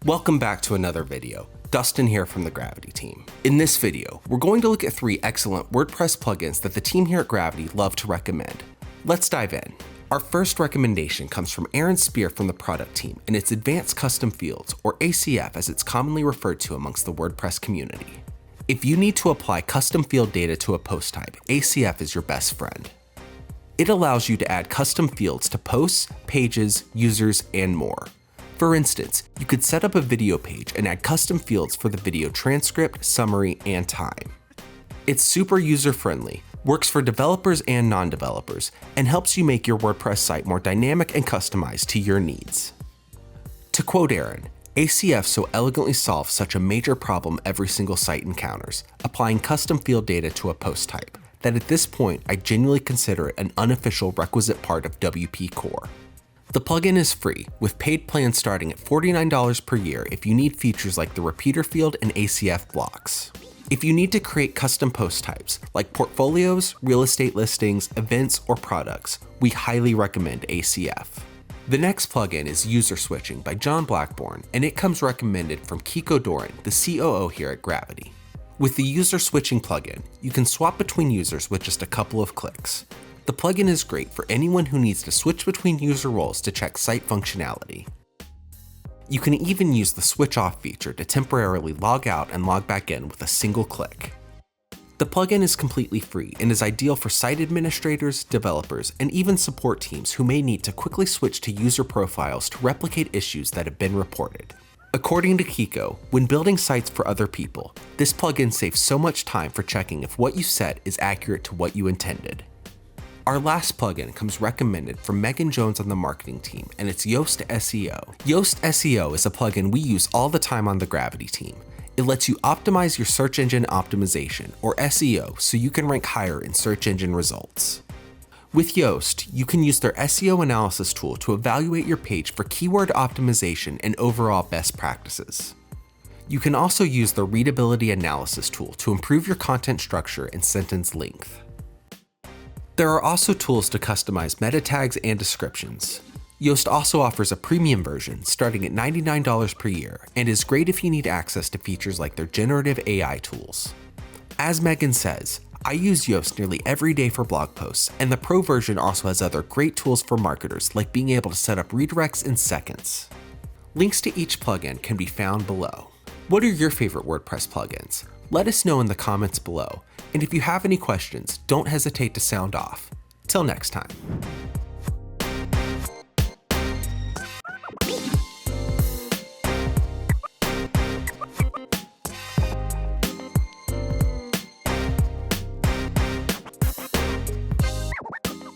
Welcome back to another video. Dustin here from the Gravity team. In this video, we're going to look at 3 excellent WordPress plugins that the team here at Gravity love to recommend. Let's dive in. Our first recommendation comes from Aaron Spear from the product team, and it's Advanced Custom Fields, or ACF as it's commonly referred to amongst the WordPress community. If you need to apply custom field data to a post type, ACF is your best friend. It allows you to add custom fields to posts, pages, users, and more. For instance, you could set up a video page and add custom fields for the video transcript, summary, and time. It's super user-friendly, works for developers and non-developers, and helps you make your WordPress site more dynamic and customized to your needs. To quote Aaron, ACF so elegantly solves such a major problem every single site encounters, applying custom field data to a post type, that at this point I genuinely consider it an unofficial requisite part of WP Core. The plugin is free, with paid plans starting at $49 per year if you need features like the repeater field and ACF blocks. If you need to create custom post types, like portfolios, real estate listings, events, or products, we highly recommend ACF. The next plugin is User Switching by John Blackburn, and it comes recommended from Kiko Doran, the COO here at Gravity. With the User Switching plugin, you can swap between users with just a couple of clicks. The plugin is great for anyone who needs to switch between user roles to check site functionality. You can even use the switch off feature to temporarily log out and log back in with a single click. The plugin is completely free and is ideal for site administrators, developers, and even support teams who may need to quickly switch to user profiles to replicate issues that have been reported. According to Kiko, when building sites for other people, this plugin saves so much time for checking if what you set is accurate to what you intended. Our last plugin comes recommended from Megan Jones on the marketing team, and it's Yoast SEO. Yoast SEO is a plugin we use all the time on the Gravity team. It lets you optimize your search engine optimization, or SEO, so you can rank higher in search engine results. With Yoast, you can use their SEO analysis tool to evaluate your page for keyword optimization and overall best practices. You can also use the readability analysis tool to improve your content structure and sentence length. There are also tools to customize meta tags and descriptions. Yoast also offers a premium version starting at $99 per year and is great if you need access to features like their generative AI tools. As Megan says, I use Yoast nearly every day for blog posts, and the Pro version also has other great tools for marketers like being able to set up redirects in seconds. Links to each plugin can be found below. What are your favorite WordPress plugins? Let us know in the comments below, and if you have any questions, don't hesitate to sound off. Till next time.